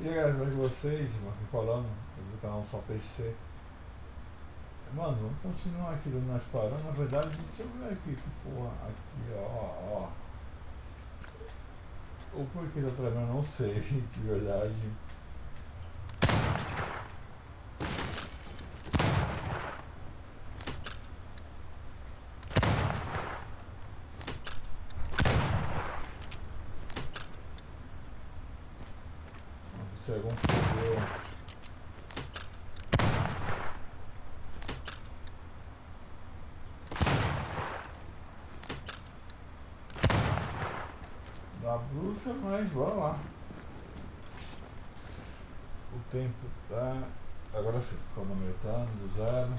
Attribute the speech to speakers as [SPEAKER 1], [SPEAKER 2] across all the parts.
[SPEAKER 1] E aí, galera, como é que vocês, mano, aqui falando do canal Só PC. Mano, vamos continuar aqui onde nós paramos. Na verdade, deixa eu ver aqui, que porra, aqui, ó. O porquê da trama eu não sei, de verdade. Não sei, algum poder. Da bruxa, mas vamos lá. O tempo tá. Agora sim, cronometrando do zero.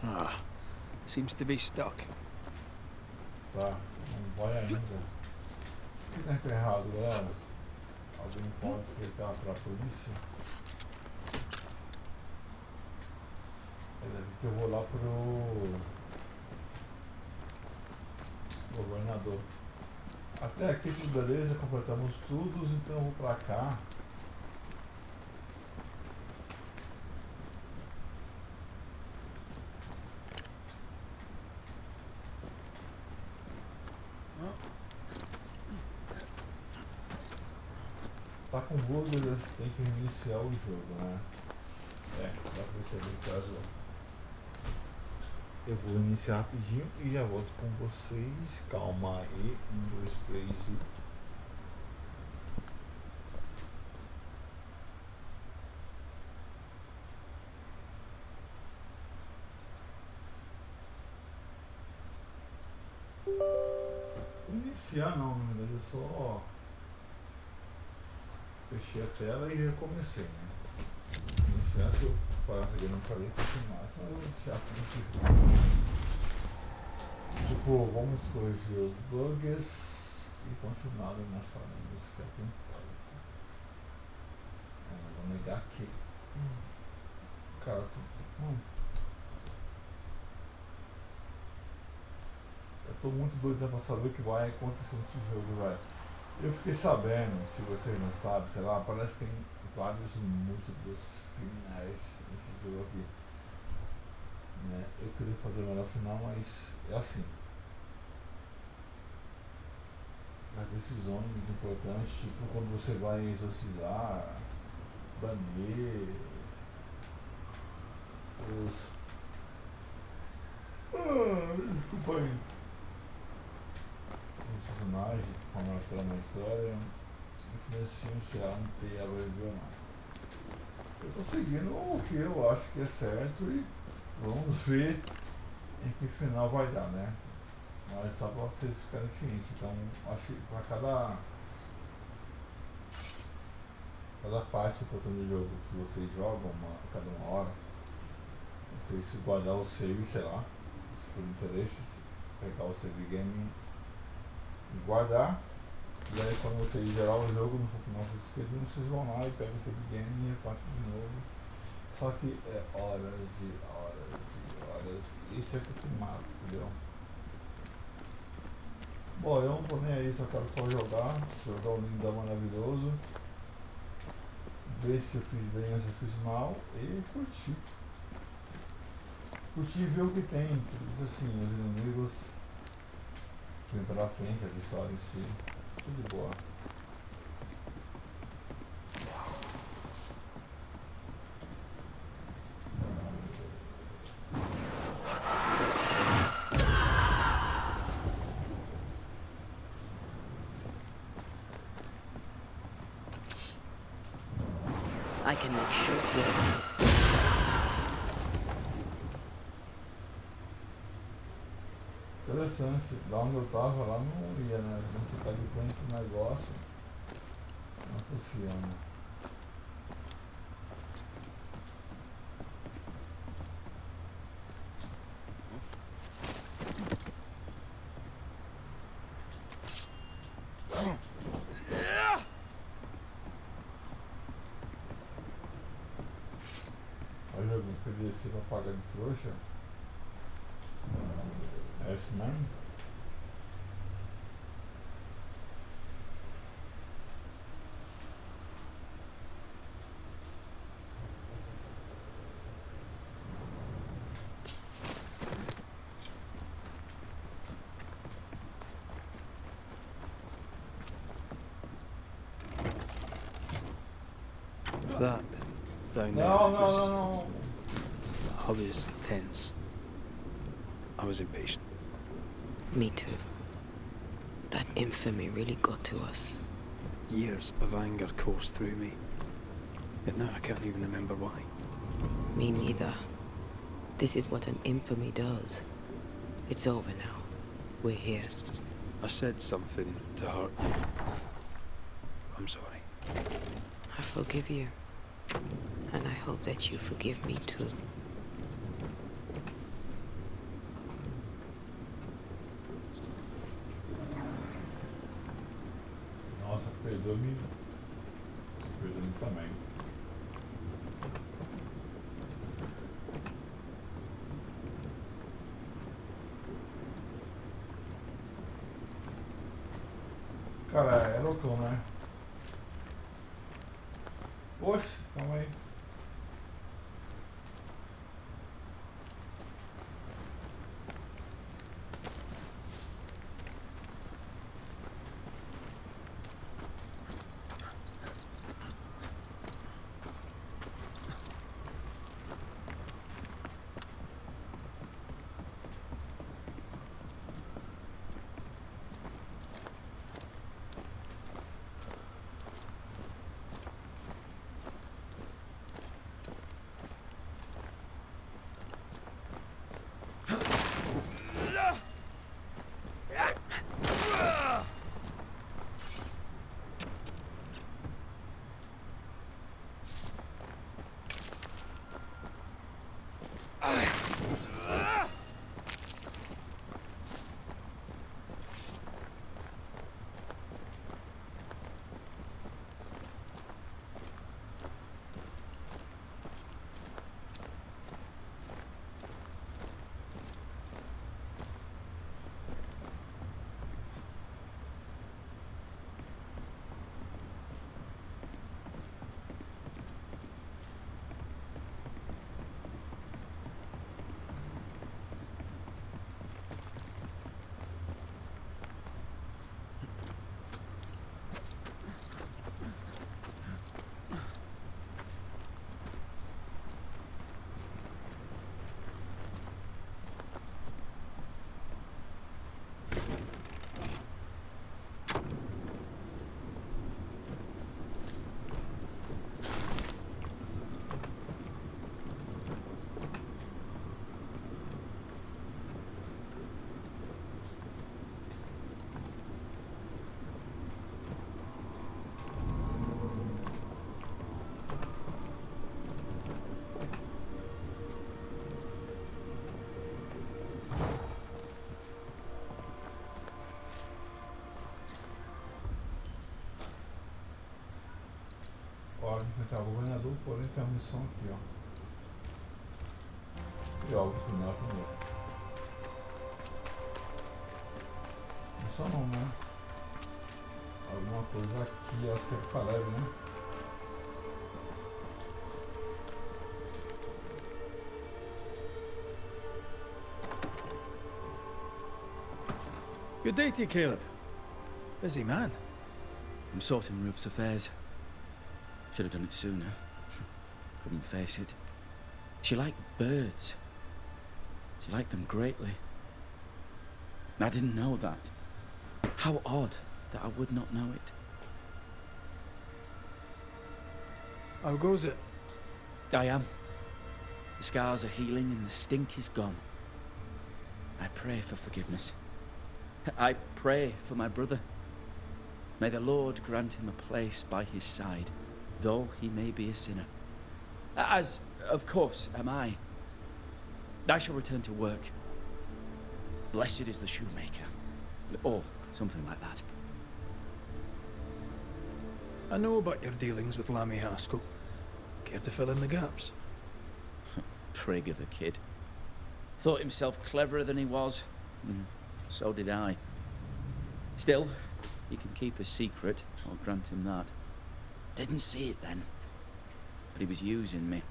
[SPEAKER 2] Ah, seems to be stuck.
[SPEAKER 1] Tá, não vai ainda. O que tem errado, galera? Alguém pode explicar pra polícia? É daqui que eu vou lá pro governador. Até aqui tudo beleza, completamos tudo, então eu vou pra cá. Tá com bug, tem que reiniciar o jogo, né? É, dá pra perceber caso. Eu vou iniciar rapidinho e já volto com vocês. Calma aí, 1, 2, 3 e. Iniciar não, na verdade eu só fechei a tela e recomecei, né? Iniciar se eu parasse aqui, eu não falei continuar, mas eu vou deixar assim que. Tipo, vamos corrigir os bugs e continuar nas falando que é o que importa. Vou negar aqui. Cara, eu tô muito doido pra saber o que vai acontecer nesse jogo, velho. Eu fiquei sabendo, se vocês não sabem, sei lá, parece que tem vários múltiplos finais nesse jogo aqui. Né? Eu queria fazer o melhor final, mas é assim. As decisões importantes, tipo quando você vai exorcizar, banir os. Desculpa aí. Os personagens, como ela está na história, influenciam se ela não ter ela ou não. Eu estou seguindo o que eu acho que é certo e vamos ver em que final vai dar, né? Mas só para vocês ficarem cientes, então acho que para cada parte do jogo que vocês jogam, cada uma hora, vocês guardar o save, sei lá, se for de interesse, pegar o save game e guardar. E aí quando vocês gerar o jogo no nosso esquerdo, vocês vão lá e pegam o save game e repartem de novo. Só que é horas e horas e horas. Isso é que te mata, entendeu? Bom, eu não tô nem aí, só quero só jogar um lindão maravilhoso, ver se eu fiz bem ou se eu fiz mal e curtir. Curtir e ver o que tem, tudo assim, os inimigos que vem pela frente, as histórias em si, tudo de boa.
[SPEAKER 2] I can make short work.
[SPEAKER 1] Interessante, lá onde eu tava, lá não ia, né? Você tem que ficar de frente pro negócio, não funciona. Olha o joguinho que eu desci pra pagar de trouxa. É isso mesmo?
[SPEAKER 2] that down there.
[SPEAKER 1] No, no, no, no.
[SPEAKER 2] I was tense. I was impatient.
[SPEAKER 3] Me too. That infamy really got to us.
[SPEAKER 2] Years of anger coursed through me. But now I can't even remember why.
[SPEAKER 3] Me neither. This is what an infamy does. It's over now. We're here.
[SPEAKER 2] I said something to hurt you. I'm sorry.
[SPEAKER 3] I forgive you. And I hope that you forgive me too.
[SPEAKER 1] Nossa, perdoa-me. Perdoa-me também. Cara, é loucão, né? Oxe, calma aí. Hora de enfrentar o governador, porém tem uma missão aqui, ó. E óbvio que não é a primeira. Missão não, né? Alguma coisa aqui, acho que é pra leve, né?
[SPEAKER 2] Good day to you, Caleb. Busy man.
[SPEAKER 4] I'm sorting Ruth's affairs. Should have done it sooner. Couldn't face it. She liked birds. She liked them greatly. I didn't know that. How odd that I would not know it.
[SPEAKER 2] How goes it?
[SPEAKER 4] I am. The scars are healing and the stink is gone. I pray for forgiveness. I pray for my brother. May the Lord grant him a place by his side, though he may be a sinner. As, of course, am I. I shall return to work. Blessed is the shoemaker. Or something like that.
[SPEAKER 2] I know about your dealings with Lammy Haskell. Care to fill in the gaps?
[SPEAKER 4] Prig of a kid. Thought himself cleverer than he was. So did I. Still, he can keep a secret, I'll grant him that. Didn't see it then. But he was using me.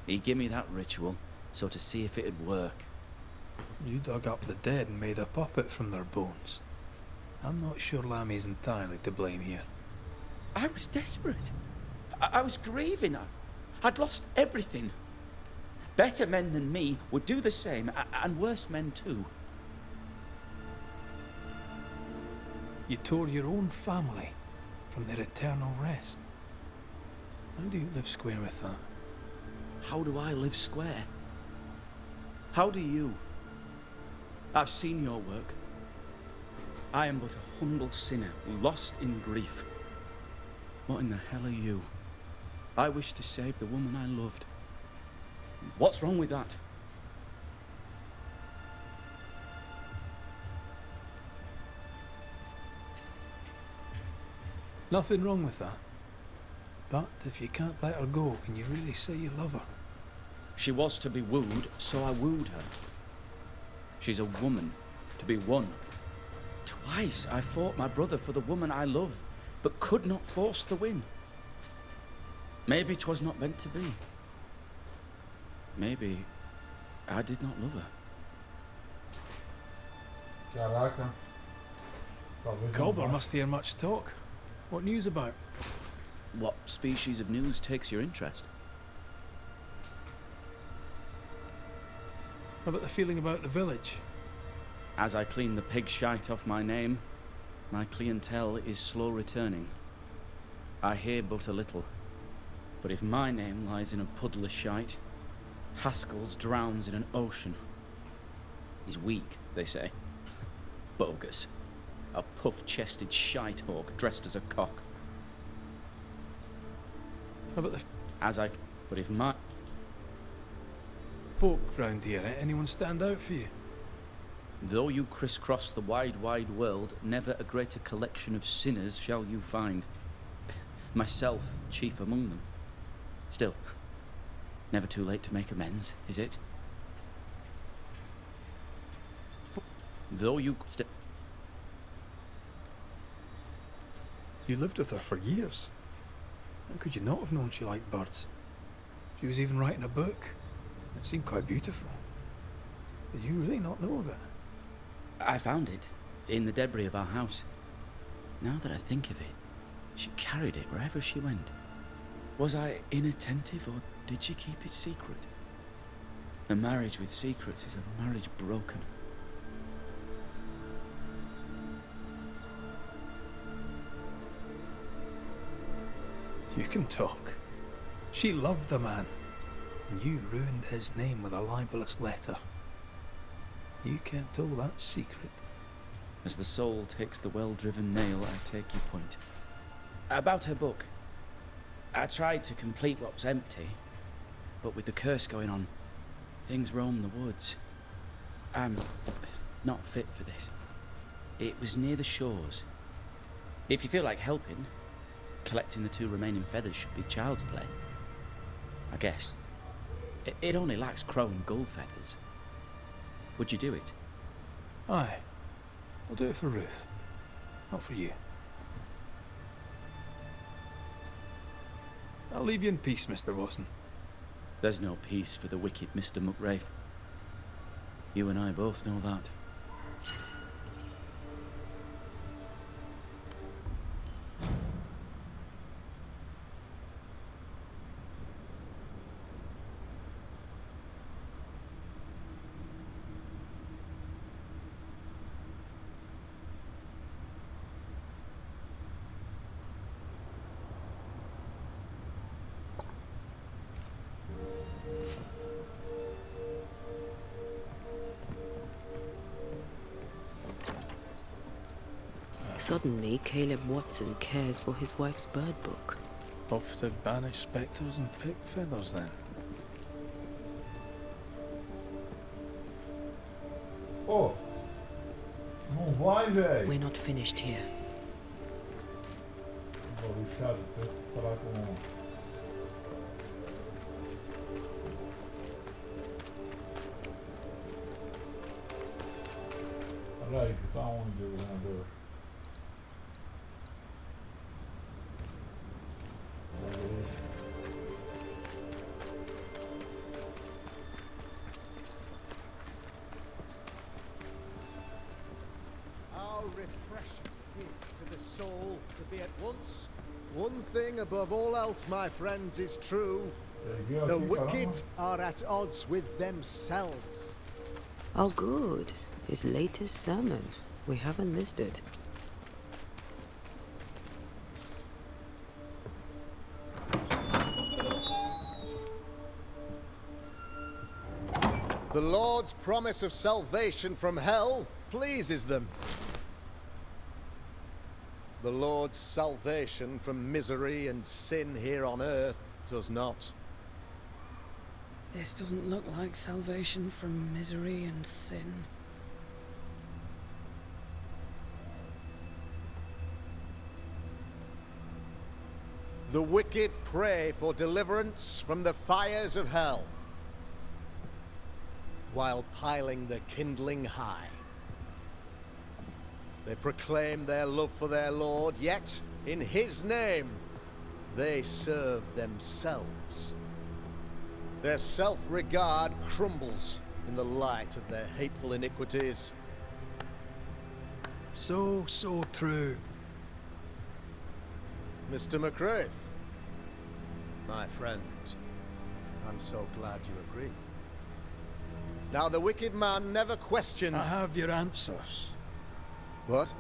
[SPEAKER 4] He gave me that ritual, so to see if it'd work.
[SPEAKER 2] You dug up the dead and made a puppet from their bones. I'm not sure Lammy's entirely to blame here.
[SPEAKER 4] I was desperate. I was grieving. I'd lost everything. Better men than me would do the same, and worse men too.
[SPEAKER 2] You tore your own family from their eternal rest. How do you live square with that?
[SPEAKER 4] How do I live square? How do you? I've seen your work. I am but a humble sinner, lost in grief. What in the hell are you? I wish to save the woman I loved. What's wrong with that?
[SPEAKER 2] Nothing wrong with that. But if you can't let her go, can you really say you love her?
[SPEAKER 4] She was to be wooed, so I wooed her. She's a woman, to be won. Twice I fought my brother for the woman I love, but could not force the win. Maybe 'twas not meant to be. Maybe I did not love her.
[SPEAKER 1] Caraca. Talvez
[SPEAKER 2] Cobber
[SPEAKER 1] não
[SPEAKER 2] must hear much talk. What news about?
[SPEAKER 4] What species of news takes your interest?
[SPEAKER 2] How about the feeling about the village?
[SPEAKER 4] As I clean the pig shite off my name, my clientele is slow returning. I hear but a little, but if my name lies in a puddle of shite, Haskell's drowns in an ocean. He's weak, they say. Bogus. A puff-chested shite-hawk dressed as a cock.
[SPEAKER 2] How about the
[SPEAKER 4] But if my...
[SPEAKER 2] folk round here, anyone stand out for you?
[SPEAKER 4] Though you crisscross the wide, wide world, never a greater collection of sinners shall you find. Myself chief among them. Still, never too late to make amends, is it? Though you...
[SPEAKER 2] You lived with her for years. How could you not have known she liked birds? She was even writing a book. It seemed quite beautiful. Did you really not know of it?
[SPEAKER 4] I found it in the debris of our house. Now that I think of it, she carried it wherever she went. Was I inattentive, or did she keep it secret? A marriage with secrets is a marriage broken.
[SPEAKER 2] You can talk. She loved the man, and you ruined his name with a libelous letter. You kept all that secret.
[SPEAKER 4] As the soul takes the well-driven nail, I take your point. About her book. I tried to complete what was empty, but with the curse going on, things roam the woods. I'm not fit for this. It was near the shores. If you feel like helping, collecting the 2 remaining feathers should be child's play. I guess. It only lacks crow and gull feathers. Would you do it?
[SPEAKER 2] Aye. I'll do it for Ruth. Not for you. I'll leave you in peace, Mr. Watson.
[SPEAKER 4] There's no peace for the wicked Mr. Muckrafe. You and I both know that.
[SPEAKER 3] Suddenly, Caleb Watson cares for his wife's bird book.
[SPEAKER 2] Off to banish spectres and pick feathers, then.
[SPEAKER 1] Oh! Não vai, velho!
[SPEAKER 3] We're not finished here.
[SPEAKER 1] Vou lixado, tenho que falar com... Olha aí, você tá onde, governador?
[SPEAKER 5] How refreshing it is to the soul to be at once One thing above all else, my friends, is true. The wicked are at odds with themselves.
[SPEAKER 3] Oh, good. His latest sermon. We haven't missed it.
[SPEAKER 5] The Lord's promise of salvation from hell pleases them. The Lord's salvation from misery and sin here on earth does not.
[SPEAKER 6] This doesn't look like salvation from misery and sin.
[SPEAKER 5] The wicked pray for deliverance from the fires of hell, while piling the kindling high. They proclaim their love for their Lord, yet, in His name, they serve themselves. Their self-regard crumbles in the light of their hateful iniquities.
[SPEAKER 2] So true.
[SPEAKER 5] Mr. McCraith, my friend, I'm so glad you agree. Now, the wicked man never questions...
[SPEAKER 2] I have your answers.
[SPEAKER 5] What?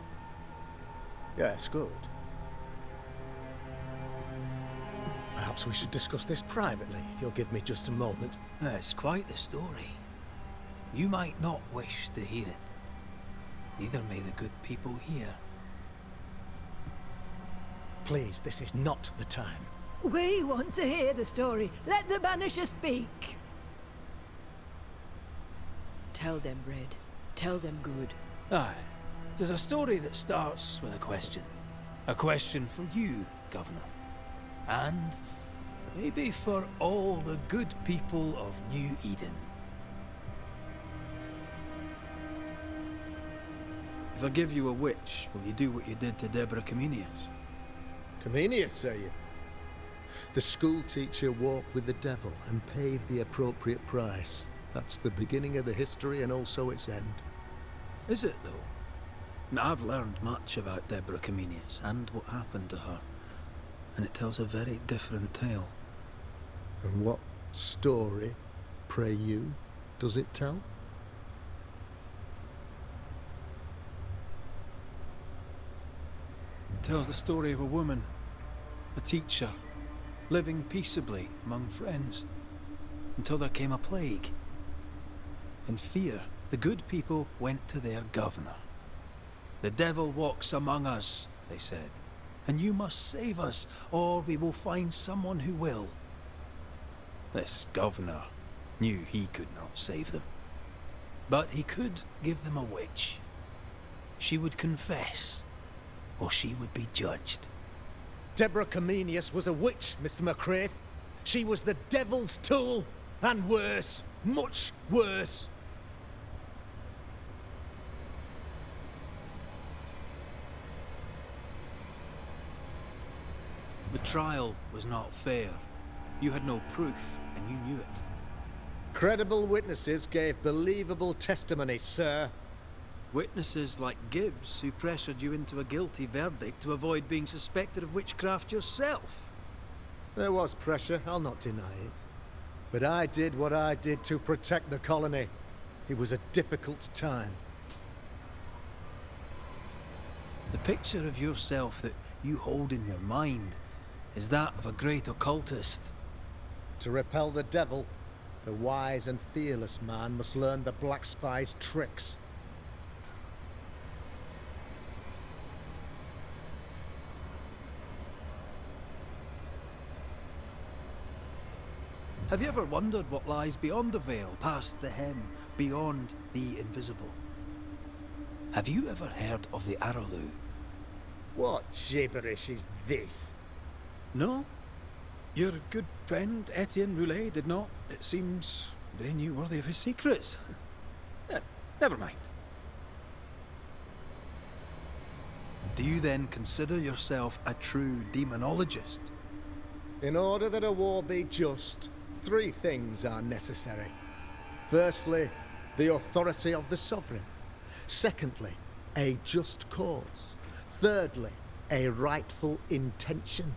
[SPEAKER 5] Yes, good. Perhaps we should discuss this privately, if you'll give me just a moment.
[SPEAKER 2] It's quite the story. You might not wish to hear it. Neither may the good people here.
[SPEAKER 5] Please, this is not the time.
[SPEAKER 7] We want to hear the story. Let the Banisher speak.
[SPEAKER 3] Tell them, Red. Tell them good.
[SPEAKER 2] Aye. It is a story that starts with a question. A question for you, Governor. And maybe for all the good people of New Eden. If I give you a witch, will you do what you did to Deborah Comenius?
[SPEAKER 5] Comenius, say you? The school teacher walked with the devil and paid the appropriate price. That's the beginning of the history and also its end.
[SPEAKER 2] Is it, though? I've learned much about Deborah Comenius and what happened to her, and it tells a very different tale.
[SPEAKER 5] And what story, pray you, does it tell?
[SPEAKER 2] It tells the story of a woman, a teacher, living peaceably among friends, until there came a plague. In fear, the good people went to their governor. "The devil walks among us," they said, "and you must save us, or we will find someone who will." This governor knew he could not save them. But he could give them a witch. She would confess, or she would be judged.
[SPEAKER 5] Deborah Comenius was a witch, Mr. McCraith. She was the devil's tool, and worse, much worse.
[SPEAKER 2] The trial was not fair. You had no proof, and you knew it.
[SPEAKER 5] Credible witnesses gave believable testimony, sir.
[SPEAKER 2] Witnesses like Gibbs, who pressured you into a guilty verdict to avoid being suspected of witchcraft yourself.
[SPEAKER 5] There was pressure, I'll not deny it. But I did what I did to protect the colony. It was a difficult time.
[SPEAKER 2] The picture of yourself that you hold in your mind is that of a great occultist.
[SPEAKER 5] To repel the devil, the wise and fearless man must learn the Black Spy's tricks.
[SPEAKER 2] Have you ever wondered what lies beyond the veil, past the hem, beyond the invisible? Have you ever heard of the Arrowloo?
[SPEAKER 5] What gibberish is this?
[SPEAKER 2] No? Your good friend Etienne Roulet did not. It seems they knew worthy of his secrets. Never mind. Do you then consider yourself a true demonologist?
[SPEAKER 5] In order that a war be just, 3 things are necessary. Firstly, the authority of the sovereign. Secondly, a just cause. Thirdly, a rightful intention.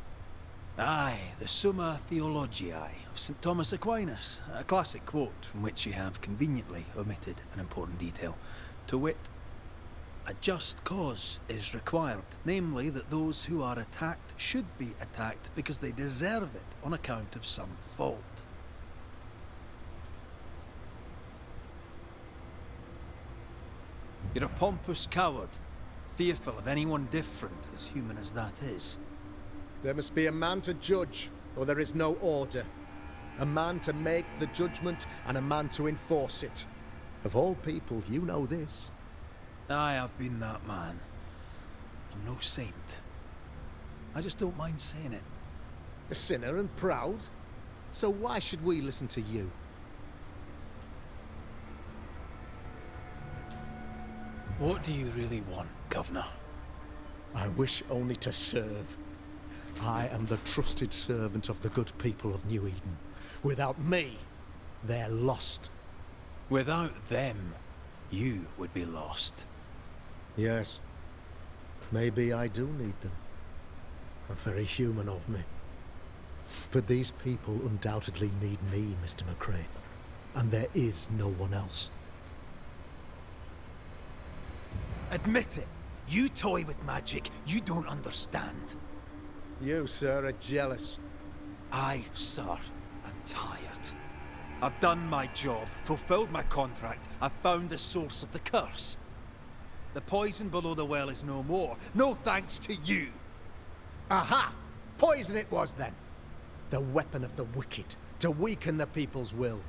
[SPEAKER 2] Aye, the Summa Theologiae of St. Thomas Aquinas, a classic quote from which you have conveniently omitted an important detail, to wit, a just cause is required, namely that those who are attacked should be attacked because they deserve it on account of some fault. You're a pompous coward, fearful of anyone different, as human as that is.
[SPEAKER 5] There must be a man to judge, or there is no order. A man to make the judgment, and a man to enforce it. Of all people, you know this.
[SPEAKER 2] I have been that man. I'm no saint. I just don't mind saying it.
[SPEAKER 5] A sinner and proud? So why should we listen to you?
[SPEAKER 2] What do you really want, Governor?
[SPEAKER 5] I wish only to serve. I am the trusted servant of the good people of New Eden. Without me, they're lost.
[SPEAKER 2] Without them, you would be lost.
[SPEAKER 5] Yes. Maybe I do need them. Very human of me. But these people undoubtedly need me, Mr. McCraith. And there is no one else.
[SPEAKER 2] Admit it. You toy with magic you don't understand.
[SPEAKER 5] You, sir, are jealous.
[SPEAKER 2] I, sir, am tired. I've done my job, fulfilled my contract, I've found the source of the curse. The poison below the well is no more. No thanks to you.
[SPEAKER 5] Aha! Poison it was then. The weapon of the wicked, to weaken the people's will.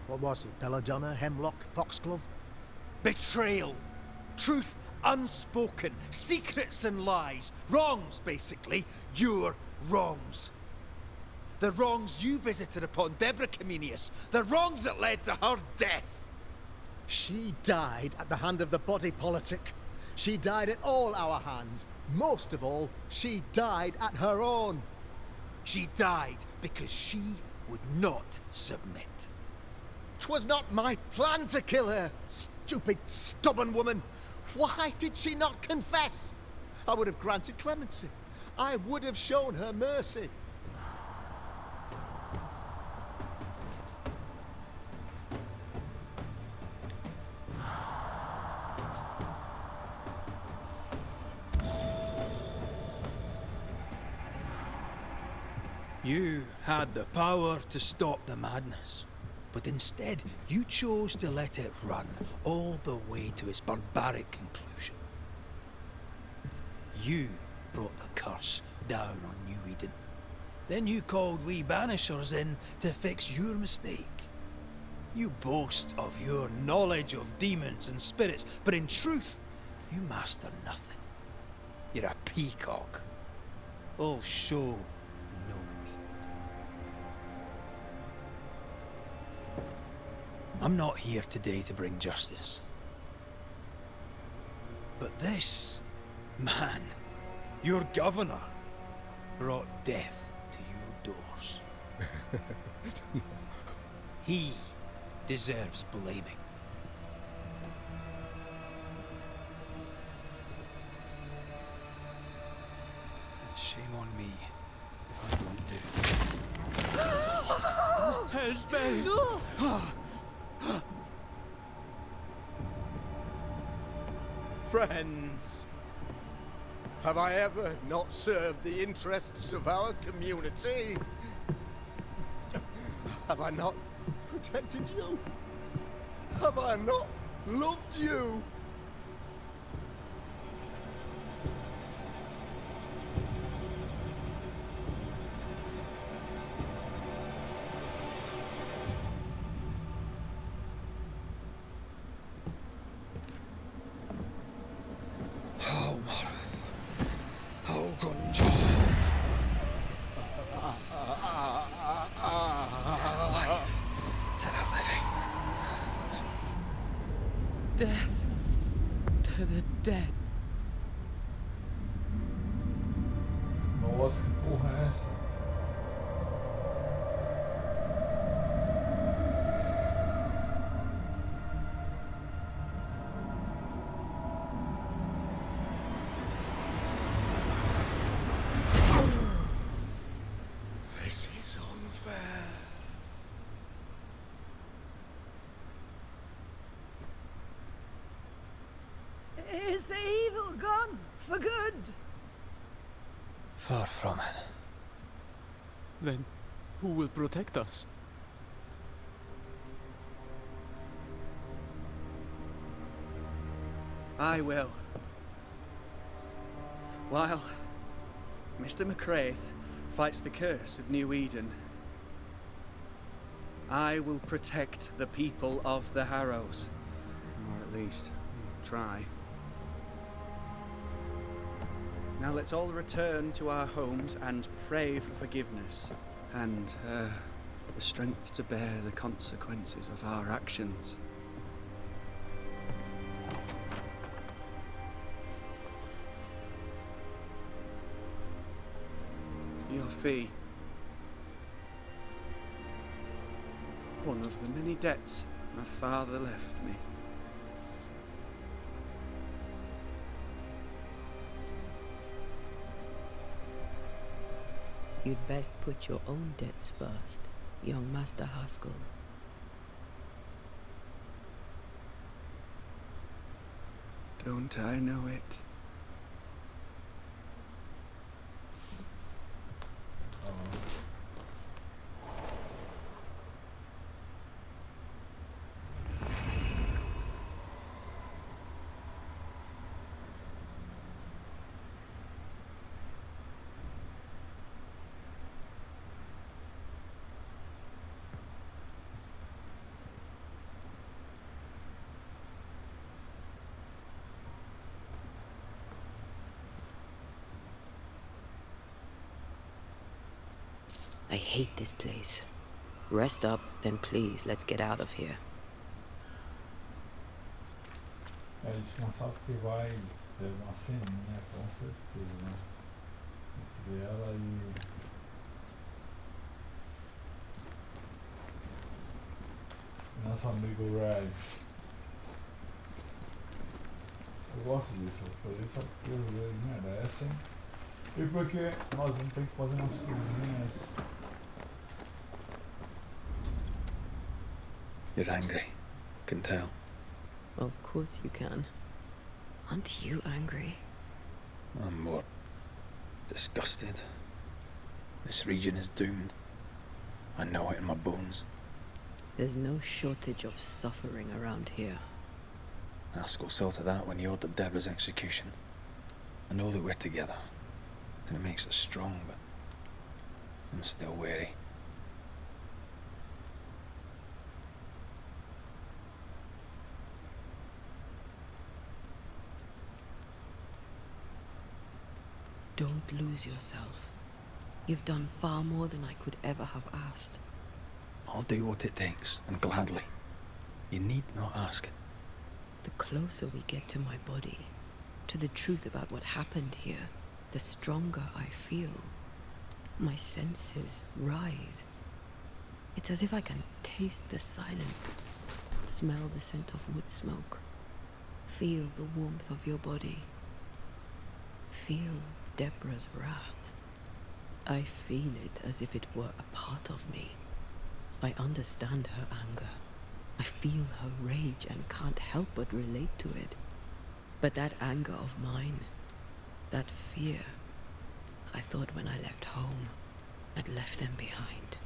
[SPEAKER 5] What was it? Belladonna, hemlock, foxglove?
[SPEAKER 2] Betrayal. Truth unspoken. Secrets and lies. Wrongs, basically. Your wrongs. The wrongs you visited upon Deborah Comenius. The wrongs that led to her death.
[SPEAKER 5] She died at the hand of the body politic. She died at all our hands. Most of all, she died at her own.
[SPEAKER 2] She died because she would not submit.
[SPEAKER 5] 'Twas not my plan to kill her, stupid, stubborn woman. Why did she not confess? I would have granted clemency. I would have shown her mercy.
[SPEAKER 2] You had the power to stop the madness, but instead you chose to let it run all the way to its barbaric conclusion. You brought the curse down on New Eden. Then you called we Banishers in to fix your mistake. You boast of your knowledge of demons and spirits, but in truth, you master nothing. You're a peacock. All show and no meat. I'm not here today to bring justice. But this man, your governor, brought death to your doors. He deserves blaming. And shame on me if I don't do. Hell's bells!
[SPEAKER 7] No!
[SPEAKER 5] Friends, have I ever not served the interests of our community? Have I not protected you? Have I not loved you?
[SPEAKER 6] Death to the dead.
[SPEAKER 1] Nossa, que porra é essa?
[SPEAKER 7] Is the evil gone for good?
[SPEAKER 2] Far from it.
[SPEAKER 8] Then who will protect us?
[SPEAKER 4] I will. While Mr. McCraith fights the curse of New Eden, I will protect the people of the Harrows. Or at least, try. Now let's all return to our homes and pray for forgiveness and the strength to bear the consequences of our actions. Your fee. One of the many debts my father left me.
[SPEAKER 3] You'd best put your own debts first, young Master Haskell.
[SPEAKER 4] Don't I know it?
[SPEAKER 3] I hate this place. Rest up, then please, let's get out of here.
[SPEAKER 1] A gente não sabe que vai ter uma ceninha, com certeza, né? Entre ela e... nosso amigo Red. Eu gosto disso, vou fazer só porque eles merecem. E porque nós vamos ter que fazer umas coisinhas.
[SPEAKER 2] You're angry. Can tell.
[SPEAKER 3] Of course you can. Aren't you angry?
[SPEAKER 2] I'm more disgusted. This region is doomed. I know it in my bones.
[SPEAKER 3] There's no shortage of suffering around here.
[SPEAKER 2] Haskell saw to that when he ordered Deborah's execution. I know that we're together, and it makes us strong, but I'm still wary.
[SPEAKER 3] Don't lose yourself. You've done far more than I could ever have asked.
[SPEAKER 2] I'll do what it takes, and gladly. You need not ask it.
[SPEAKER 3] The closer we get to my body, to the truth about what happened here, the stronger I feel. My senses rise. It's as if I can taste the silence, smell the scent of wood smoke, feel the warmth of your body, feel Deborah's wrath. I feel it as if it were a part of me. I understand her anger. I feel her rage and can't help but relate to it. But that anger of mine, that fear, I thought when I left home, I'd left them behind.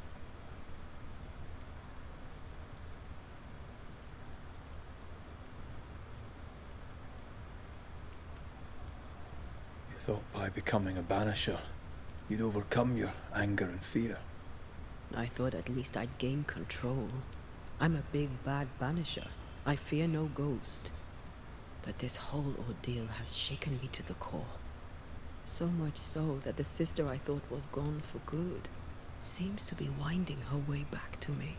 [SPEAKER 2] You thought by becoming a Banisher, you'd overcome your anger and fear.
[SPEAKER 3] I thought at least I'd gain control. I'm a big bad Banisher. I fear no ghost. But this whole ordeal has shaken me to the core. So much so that the sister I thought was gone for good seems to be winding her way back to me.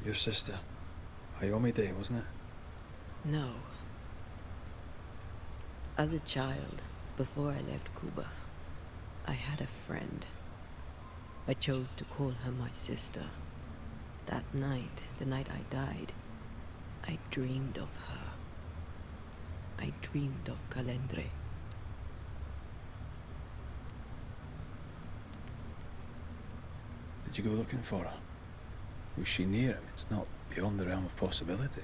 [SPEAKER 2] Your sister, Ayomide, wasn't it?
[SPEAKER 3] No. As a child, before I left Cuba, I had a friend. I chose to call her my sister. That night, the night I died, I dreamed of her. I dreamed of Calendre.
[SPEAKER 2] Did you go looking for her? Was she near him? It's not beyond the realm of possibility.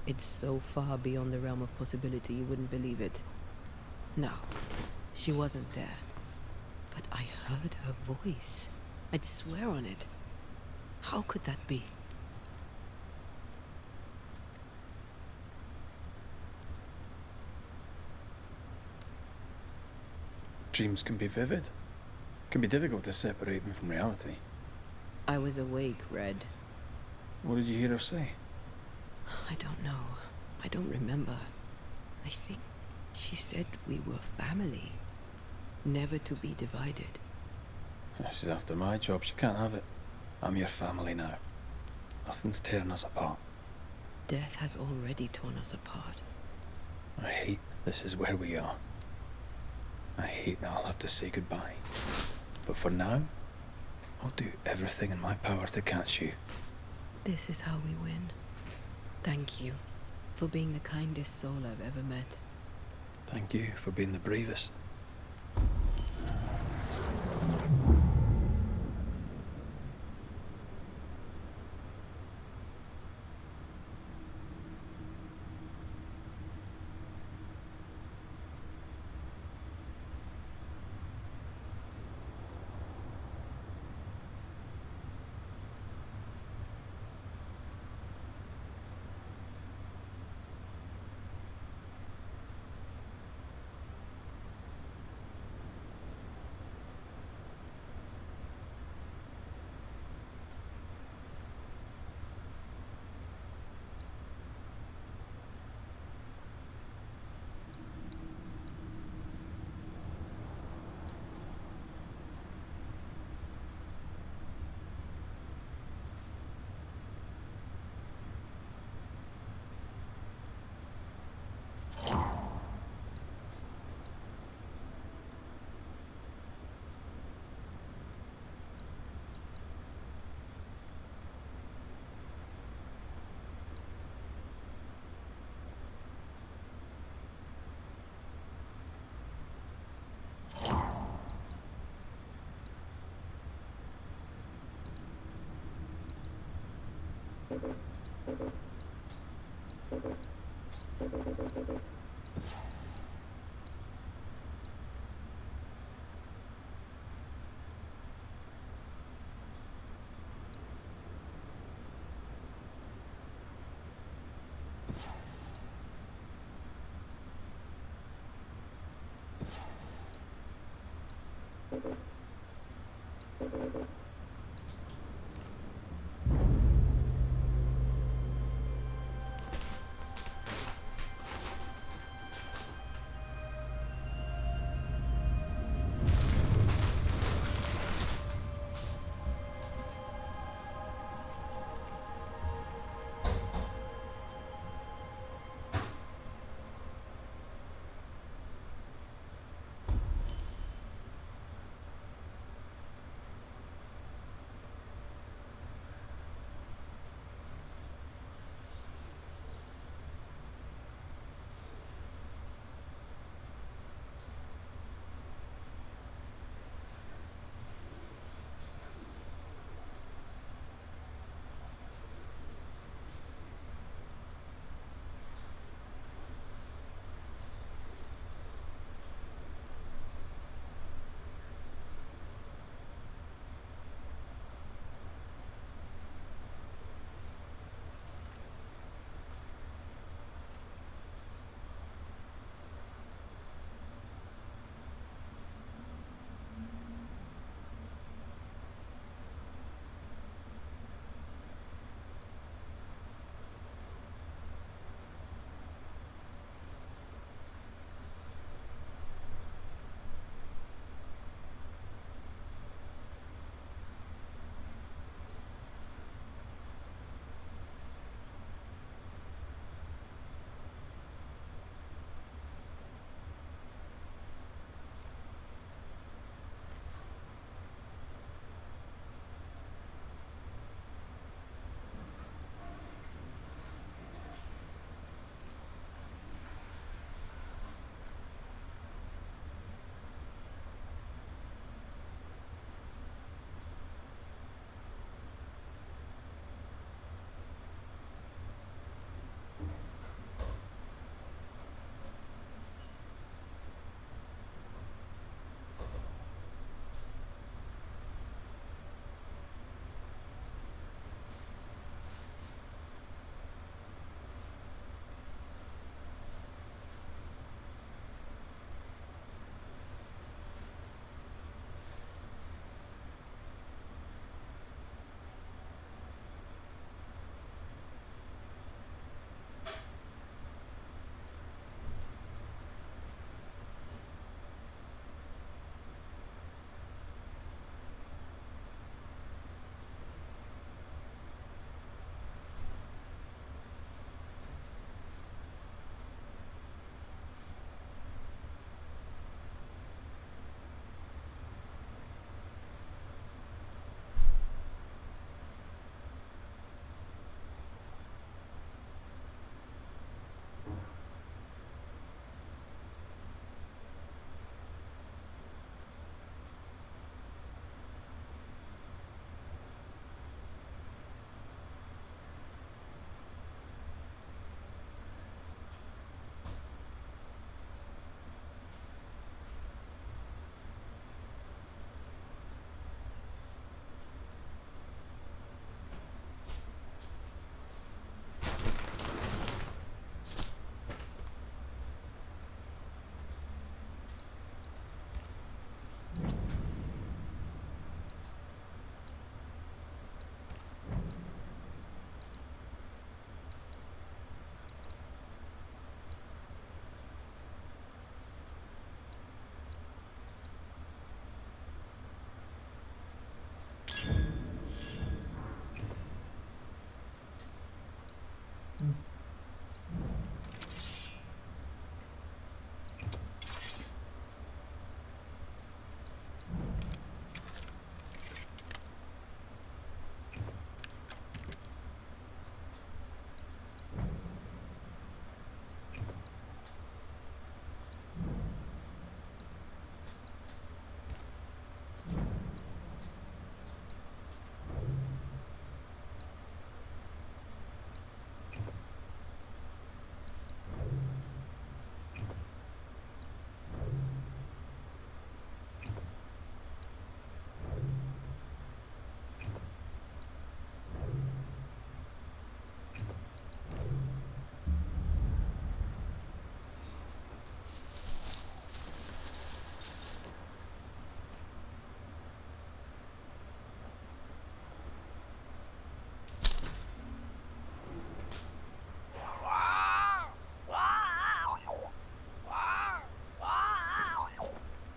[SPEAKER 3] It's so far beyond the realm of possibility you wouldn't believe it. No, she wasn't there. But I heard her voice. I'd swear on it. How could that be?
[SPEAKER 2] Dreams can be vivid. Can be difficult to separate them from reality.
[SPEAKER 3] I was awake, Red.
[SPEAKER 2] What did you hear her say?
[SPEAKER 3] I don't know. I don't remember. I think she said we were family. Never to be divided.
[SPEAKER 2] She's after my job. She can't have it. I'm your family now. Nothing's tearing us apart.
[SPEAKER 3] Death has already torn us apart.
[SPEAKER 2] I hate this is where we are. I hate that I'll have to say goodbye. But for now, I'll do everything in my power to catch you.
[SPEAKER 3] This is how we win. Thank you for being the kindest soul I've ever met.
[SPEAKER 2] Thank you for being the bravest.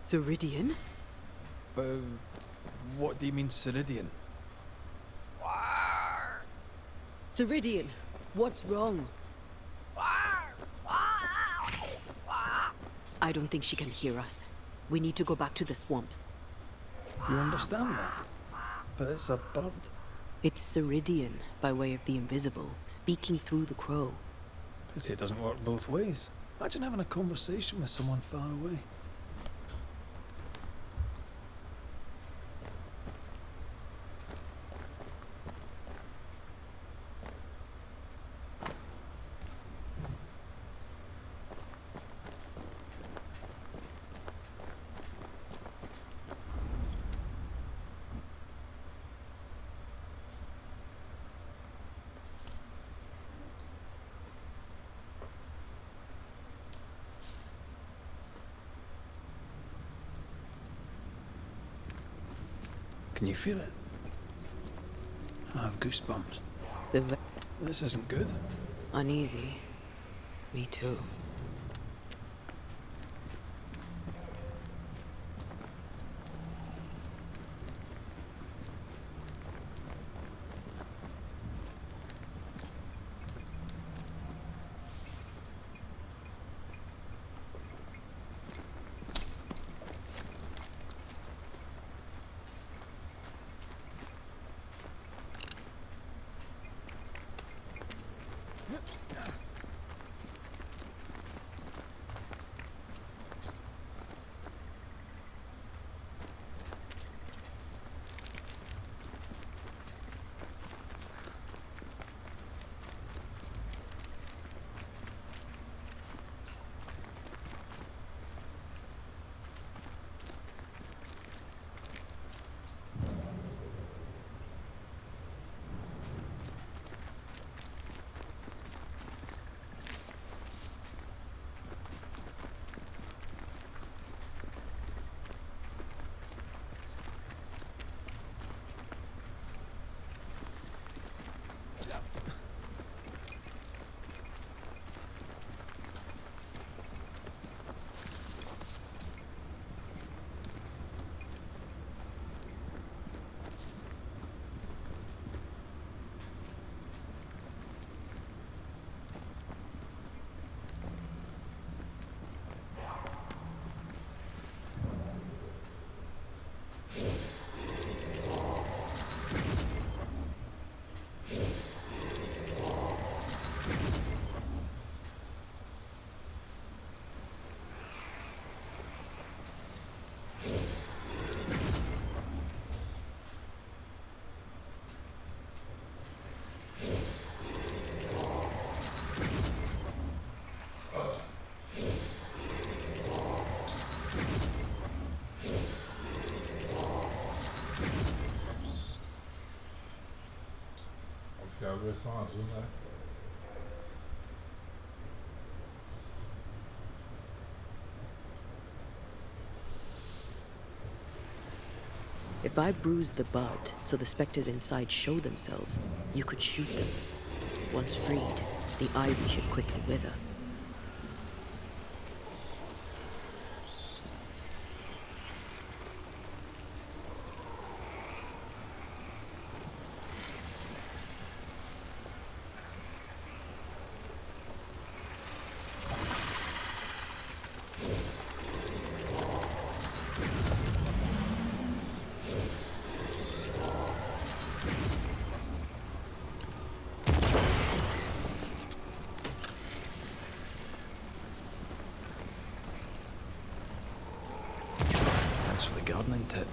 [SPEAKER 3] Ceridian?
[SPEAKER 2] What do you mean, Ceridian?
[SPEAKER 3] Ceridian, what's wrong? I don't think she can hear us. We need to go back to the swamps.
[SPEAKER 2] You understand that? But it's a bird.
[SPEAKER 3] It's Ceridian, by way of the invisible, speaking through the crow.
[SPEAKER 2] Pity it doesn't work both ways. Imagine having a conversation with someone far away. Can you feel it? I have goosebumps. This isn't good.
[SPEAKER 3] Uneasy. Me too.
[SPEAKER 1] Acho que é a versão azul, né?
[SPEAKER 3] If I bruise the bud so the specters inside show themselves, you could shoot them. Once freed, the ivy should quickly wither.
[SPEAKER 2] Thanks for the gardening tip.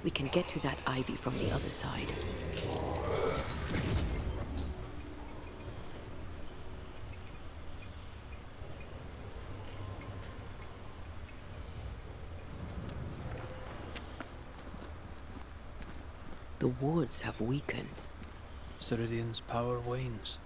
[SPEAKER 3] We can get to that ivy from the other side. The wards have weakened.
[SPEAKER 2] Ceridian's power wanes.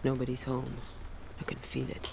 [SPEAKER 3] Nobody's home. I can feel it.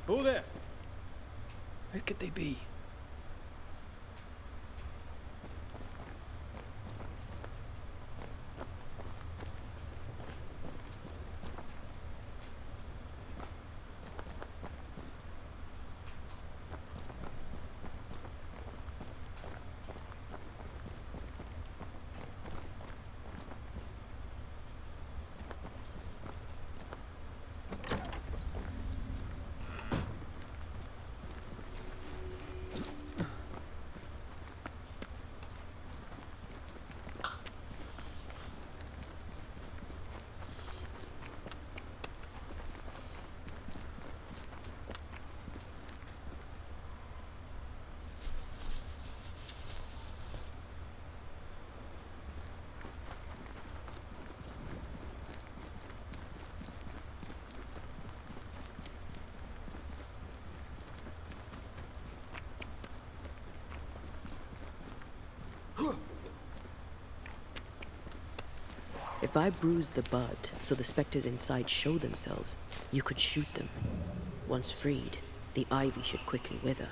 [SPEAKER 2] Who there? Where could they be?
[SPEAKER 3] If I bruise the bud so the specters inside show themselves, you could shoot them. Once freed, the ivy should quickly wither.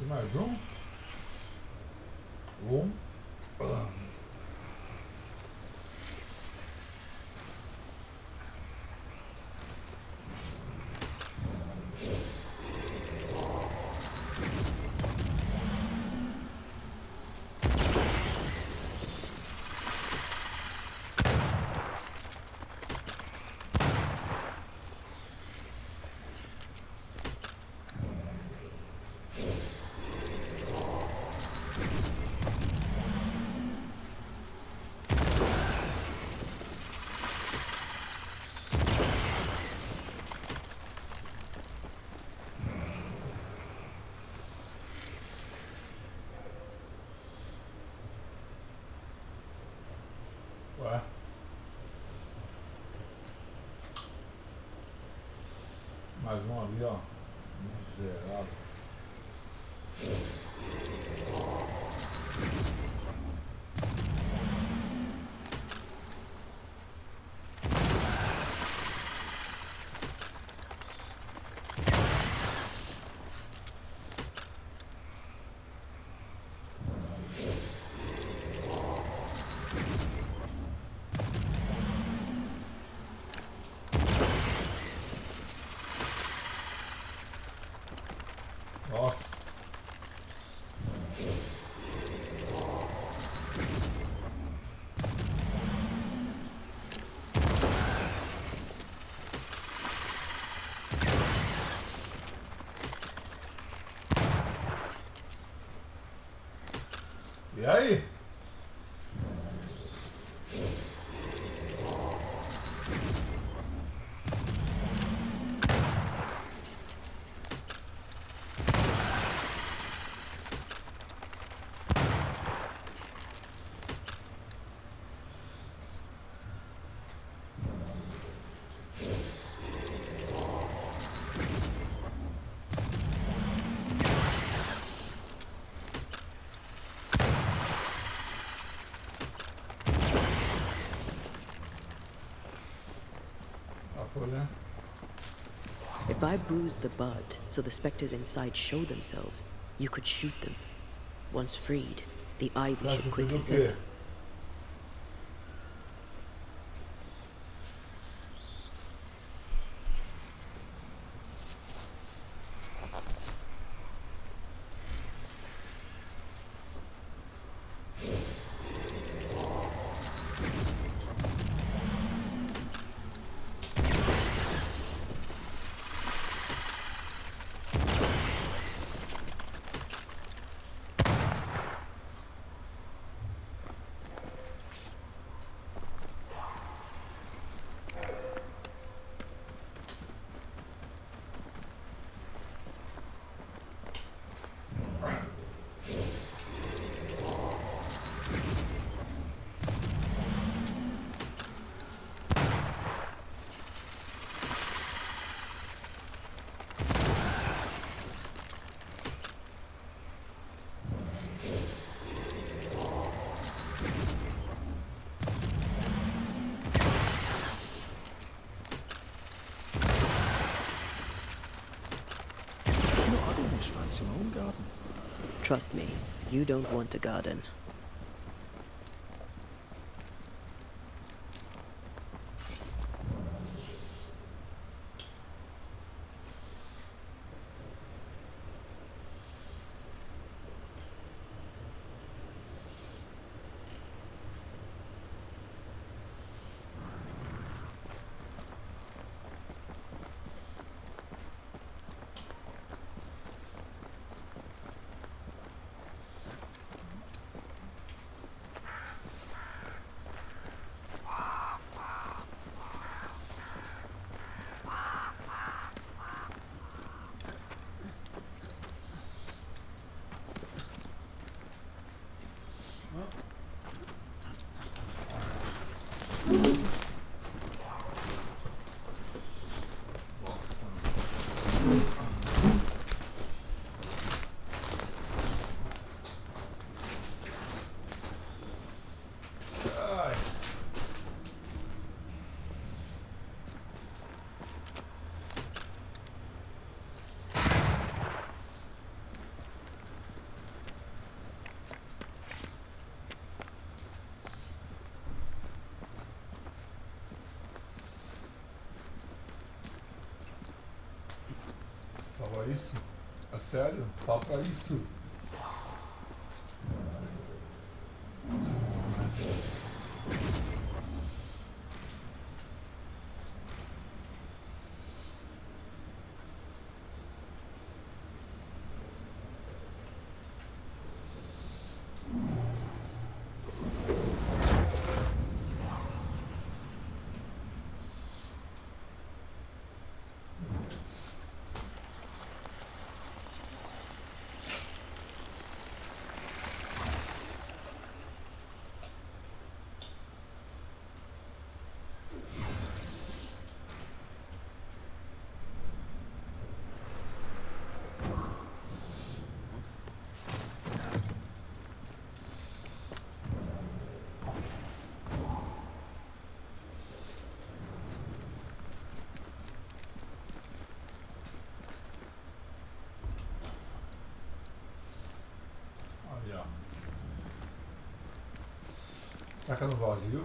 [SPEAKER 1] Tem mais um? Um. Ué. Mais um ali, ó. Miserável. Nossa. E aí?
[SPEAKER 3] If I bruise the bud so the specters inside show themselves, you could shoot them. Once freed, the ivy should quickly wither.
[SPEAKER 2] Fancy my own garden.
[SPEAKER 3] Trust me, you don't want a garden.
[SPEAKER 1] isso? É sério? Só pra isso? Aí, ó. Será que é no vazio?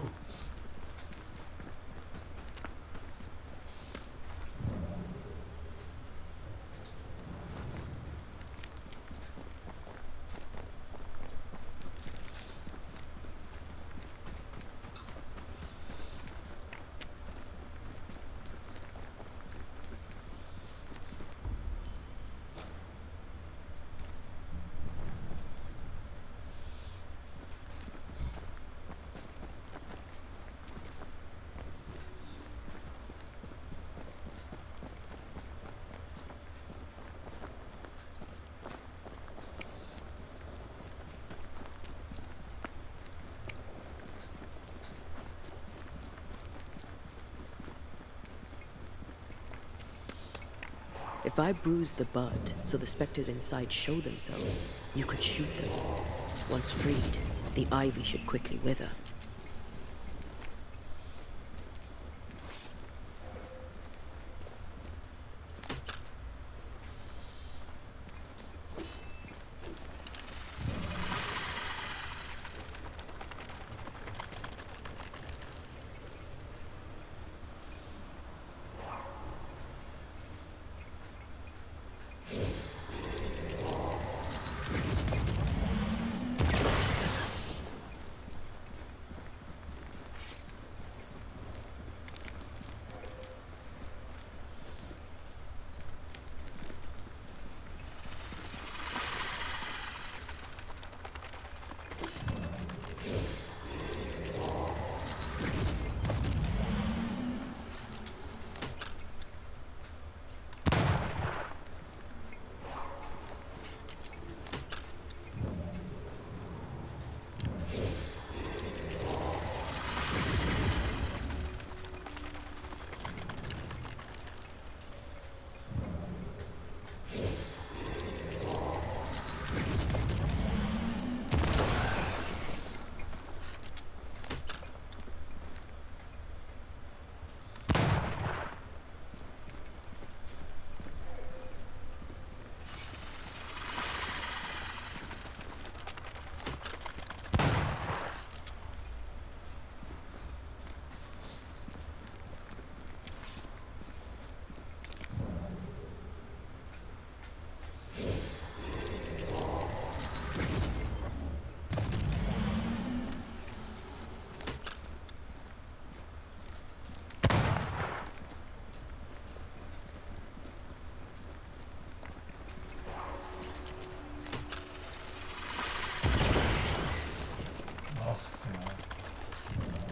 [SPEAKER 3] If I bruise the bud so the specters inside show themselves, you could shoot them. Once freed, the ivy should quickly wither.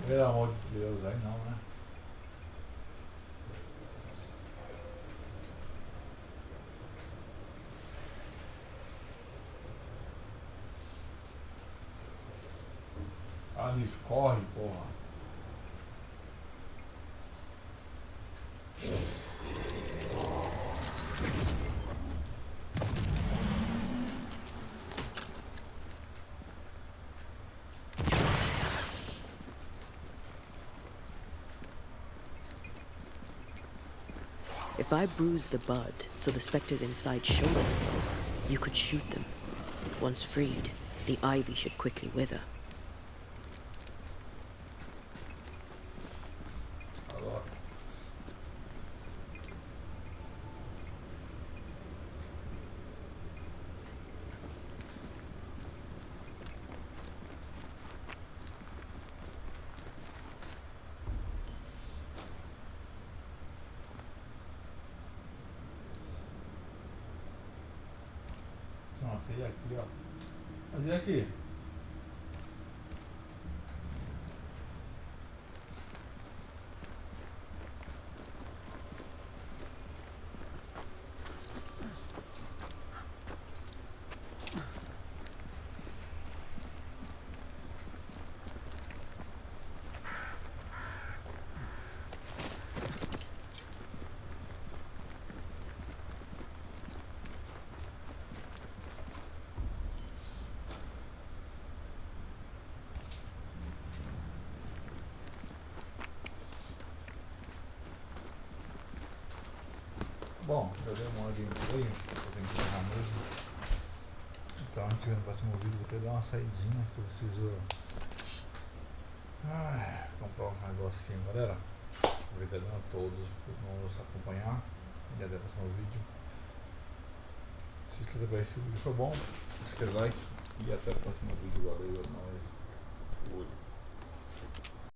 [SPEAKER 1] Pelo amor de Deus, aí não, né? Ali, corre, porra.
[SPEAKER 3] If I bruise the bud so the specters inside show themselves, you could shoot them. Once freed, the ivy should quickly wither.
[SPEAKER 1] Pronto, e aqui, ó. Mas e aqui? Bom, já deu uma hora de gameplay, eu tenho que encerrar mesmo. Então a gente vê no próximo vídeo, vou ter que dar uma saidinha que eu preciso comprar um negocinho, galera. Obrigado a todos por nos acompanhar e até o próximo vídeo. Se inscreva para esse vídeo foi bom, inscreva like e até o próximo vídeo, valeu, é nóis. Fui.